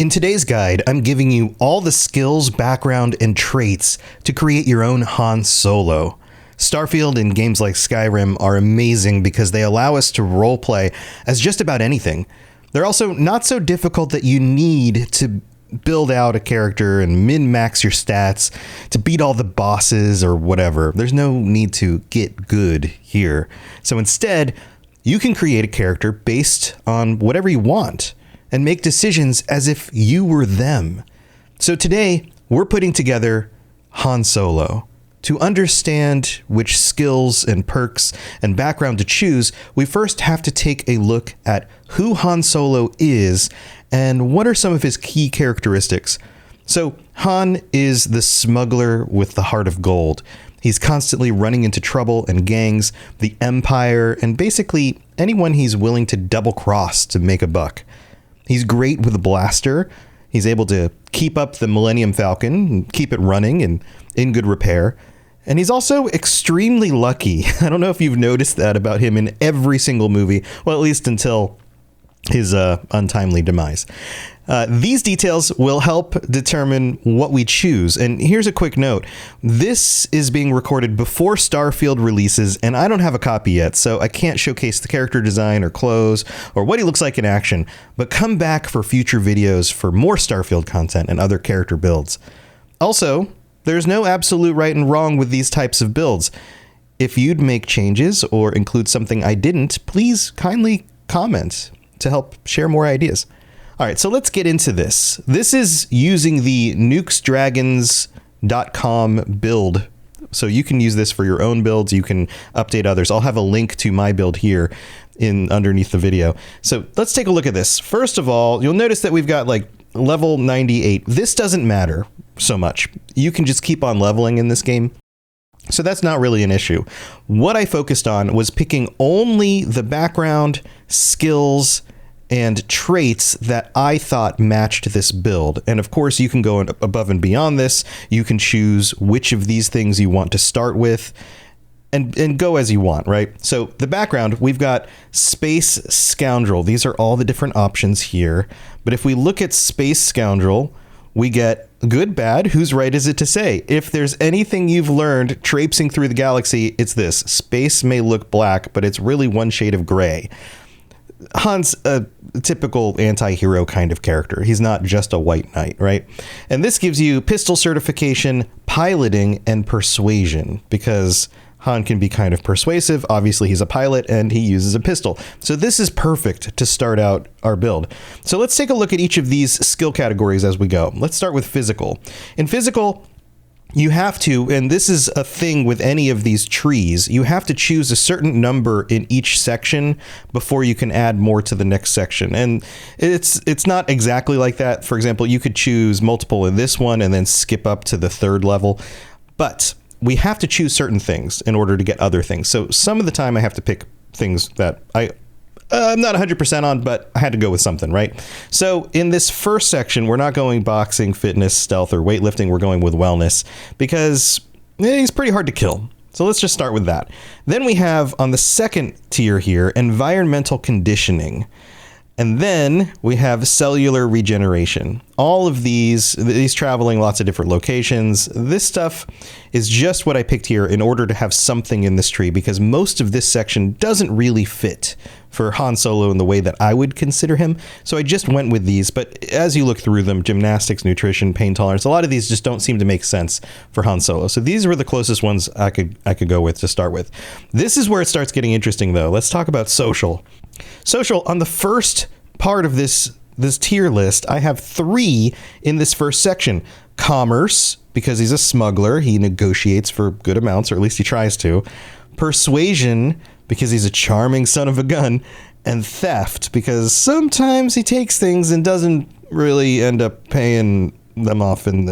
In today's guide, I'm giving you all the skills, background, and traits to create your own Han Solo. Starfield and games like Skyrim are amazing because they allow us to roleplay as just about anything. They're also not so difficult that you need to build out a character and min-max your stats to beat all the bosses or whatever. There's no need to get good here. So instead, you can create a character based on whatever you want and make decisions as if you were them. So today, we're putting together Han Solo. To understand which skills and perks and background to choose, we first have to take a look at who Han Solo is and what are some of his key characteristics. So Han is the smuggler with the heart of gold. He's constantly running into trouble and gangs, the Empire, and basically anyone he's willing to double cross to make a buck. He's great with a blaster. He's able to keep up the Millennium Falcon and keep it running and in good repair. And he's also extremely lucky. I don't know if you've noticed that about him in every single movie, well, at least until his untimely demise. These details will help determine what we choose. And here's a quick note. This is being recorded before Starfield releases, and I don't have a copy yet, so I can't showcase the character design or clothes or what he looks like in action. But come back for future videos for more Starfield content and other character builds. Also, there's no absolute right and wrong with these types of builds. If you'd make changes or include something I didn't, please kindly comment to help share more ideas. All right, so let's get into this. This is using the nukesdragons.com build. So you can use this for your own builds. You can update others. I'll have a link to my build here underneath the video. So let's take a look at this. First of all, you'll notice that we've got like level 98. This doesn't matter so much. You can just keep on leveling in this game. So that's not really an issue. What I focused on was picking only the background, skills, and traits that I thought matched this build. And of course, you can go above and beyond this. You can choose which of these things you want to start with and go as you want, right? So the background, we've got Space Scoundrel. These are all the different options here. But if we look at Space Scoundrel, we get good, bad, whose right is it to say? If there's anything you've learned traipsing through the galaxy, it's this. Space may look black, but it's really one shade of gray. Han's a typical anti-hero kind of character. He's not just a white knight, right? And this gives you pistol certification, piloting, and persuasion, because Han can be kind of persuasive. Obviously, he's a pilot and he uses a pistol. So this is perfect to start out our build. So let's take a look at each of these skill categories as we go. Let's start with physical. In physical, you have to, and this is a thing with any of these trees, you have to choose a certain number in each section before you can add more to the next section. And it's not exactly like that. For example, you could choose multiple in this one and then skip up to the third level. But we have to choose certain things in order to get other things. So some of the time I have to pick things that I'm not 100% on, but I had to go with something, right? So in this first section, we're not going boxing, fitness, stealth, or weightlifting. We're going with wellness because he's pretty hard to kill. So let's just start with that. Then we have on the second tier here, environmental conditioning. And then we have cellular regeneration. All of these traveling lots of different locations. This stuff is just what I picked here in order to have something in this tree, because most of this section doesn't really fit for Han Solo in the way that I would consider him. So I just went with these. But as you look through them, gymnastics, nutrition, pain tolerance, a lot of these just don't seem to make sense for Han Solo. So these were the closest ones I could go with to start with. This is where it starts getting interesting, though. Let's talk about social. Social, on the first part of this tier list, I have 3 in this first section. Commerce, because he's a smuggler. He negotiates for good amounts, or at least he tries to. Persuasion, because he's a charming son of a gun. And theft, because sometimes he takes things and doesn't really end up paying them off and,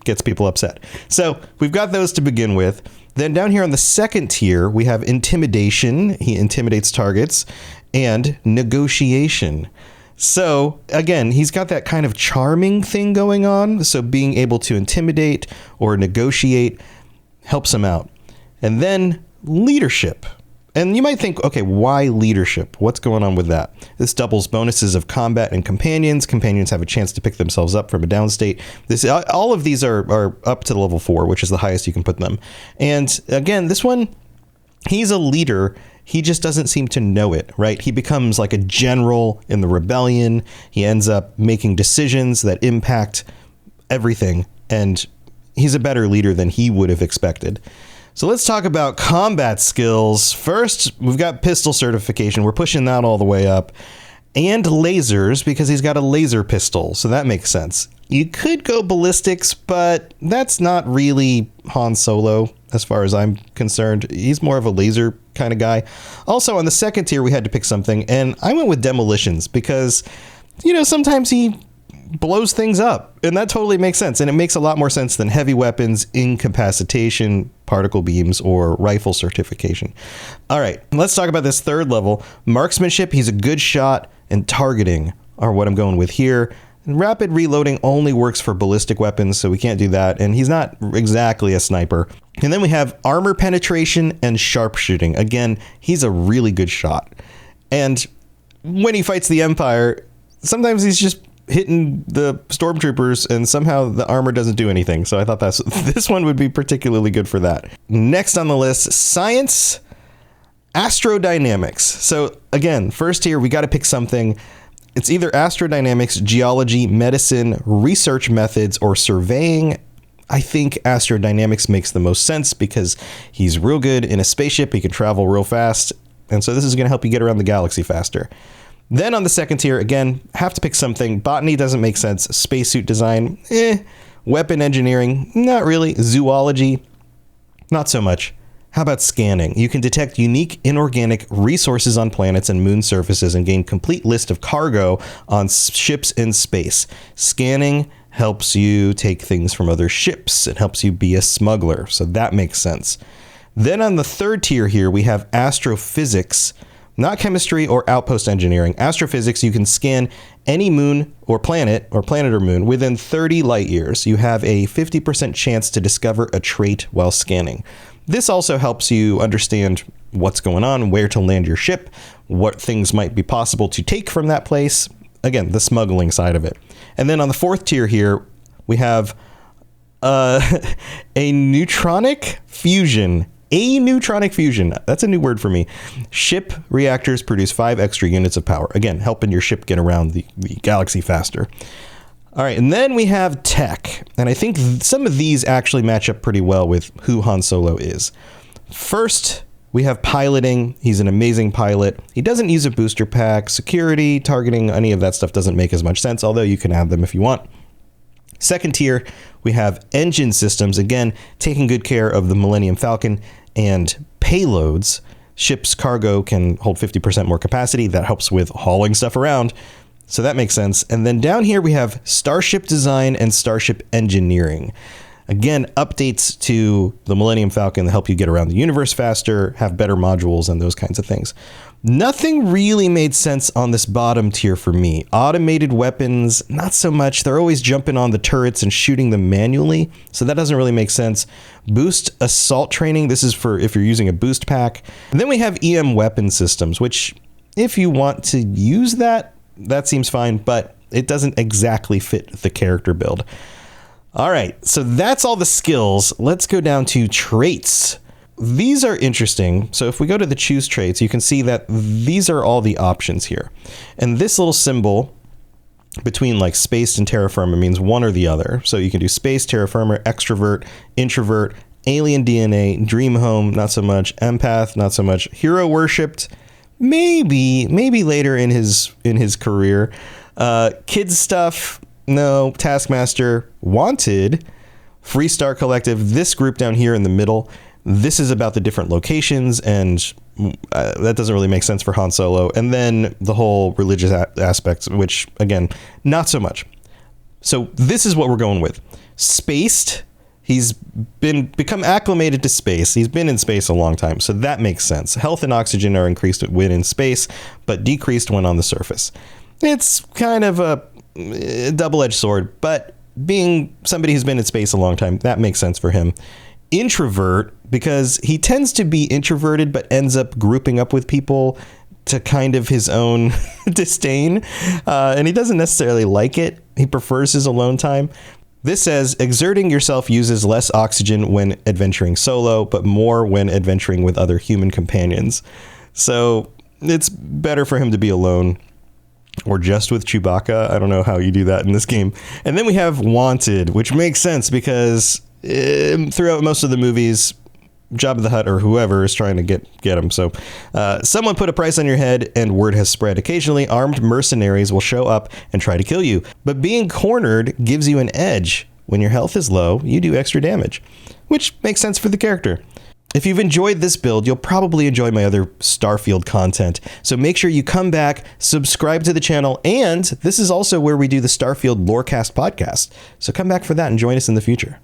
gets people upset. So we've got those to begin with. Then down here on the second tier, we have intimidation. He intimidates targets. And negotiation. So again, he's got that kind of charming thing going on. So being able to intimidate or negotiate helps him out. And then leadership. And you might think, okay, why leadership? What's going on with that? This doubles bonuses of combat and companions. Companions have a chance to pick themselves up from a down state. All of these are up to level 4, which is the highest you can put them. And again, this one, he's a leader. He just doesn't seem to know it, right? He becomes like a general in the rebellion. He ends up making decisions that impact everything. And he's a better leader than he would have expected. So let's talk about combat skills. First, we've got pistol certification. We're pushing that all the way up. And lasers, because he's got a laser pistol. So that makes sense. You could go ballistics, but that's not really Han Solo, as far as I'm concerned. He's more of a laser kind of guy. Also, on the second tier, we had to pick something, and I went with demolitions because, you know, sometimes he blows things up, and that totally makes sense. And it makes a lot more sense than heavy weapons, incapacitation, particle beams, or rifle certification. All right, let's talk about this third level. Marksmanship, he's a good shot, and targeting are what I'm going with here. And rapid reloading only works for ballistic weapons, so we can't do that. And he's not exactly a sniper. And then we have armor penetration and sharpshooting. Again, he's a really good shot. And when he fights the Empire, sometimes he's just hitting the stormtroopers and somehow the armor doesn't do anything. So I thought this one would be particularly good for that. Next on the list, science, astrodynamics. So again, first here, we got to pick something. It's either astrodynamics, geology, medicine, research methods, or surveying. I think astrodynamics makes the most sense because he's real good in a spaceship. He can travel real fast. And so this is going to help you get around the galaxy faster. Then on the second tier, again, have to pick something. Botany doesn't make sense. Spacesuit design, Weapon engineering, not really. Zoology, not so much. How about scanning? You can detect unique inorganic resources on planets and moon surfaces and gain complete list of cargo on ships in space. Scanning helps you take things from other ships. It helps you be a smuggler, so that makes sense. Then on the third tier here, we have astrophysics. Not chemistry or outpost engineering. Astrophysics, you can scan any moon or planet or moon within 30 light years. You have a 50% chance to discover a trait while scanning. This also helps you understand what's going on, where to land your ship, what things might be possible to take from that place. Again, the smuggling side of it. And then on the fourth tier here, we have a neutronic fusion. A neutronic fusion. That's a new word for me. Ship reactors produce 5 extra units of power. Again, helping your ship get around the galaxy faster. All right, and then we have tech. And I think some of these actually match up pretty well with who Han Solo is. First, we have piloting. He's an amazing pilot. He doesn't use a booster pack. Security, targeting, any of that stuff doesn't make as much sense, although you can add them if you want. Second tier, we have engine systems, again, taking good care of the Millennium Falcon and payloads. Ship's cargo can hold 50% more capacity. That helps with hauling stuff around. So that makes sense. And then down here, we have starship design and starship engineering. Again, updates to the Millennium Falcon that help you get around the universe faster, have better modules, and those kinds of things. Nothing really made sense on this bottom tier for me. Automated weapons, not so much. They're always jumping on the turrets and shooting them manually, so that doesn't really make sense. Boost assault training, this is for if you're using a boost pack. And then we have EM weapon systems, which if you want to use that seems fine, but it doesn't exactly fit the character build. All right, so that's all the skills. Let's go down to traits. These are interesting. So if we go to the choose traits, you can see that these are all the options here. And this little symbol between like space and terra firma means one or the other. So you can do space, terra firma, extrovert, introvert, alien DNA, dream home, not so much, empath, not so much, hero worshipped, maybe later in his career, kids stuff, no, taskmaster, wanted, Freestar Collective, this group down here in the middle. This is about the different locations, and that doesn't really make sense for Han Solo. And then the whole religious aspects, which, again, not so much. So this is what we're going with. Spaced. He's become acclimated to space. He's been in space a long time, so that makes sense. Health and oxygen are increased when in space, but decreased when on the surface. It's kind of a double-edged sword, but being somebody who's been in space a long time, that makes sense for him. Introvert, because he tends to be introverted but ends up grouping up with people to kind of his own disdain, and he doesn't necessarily like it. He prefers his alone time. This says, exerting yourself uses less oxygen when adventuring solo, but more when adventuring with other human companions. So it's better for him to be alone or just with Chewbacca. I don't know how you do that in this game. And then we have Wanted, which makes sense because throughout most of the movies, Jabba the Hutt or whoever is trying to get him. So someone put a price on your head and word has spread. Occasionally, armed mercenaries will show up and try to kill you. But being cornered gives you an edge. When your health is low, you do extra damage, which makes sense for the character. If you've enjoyed this build, you'll probably enjoy my other Starfield content. So make sure you come back, subscribe to the channel, and this is also where we do the Starfield Lorecast podcast. So come back for that and join us in the future.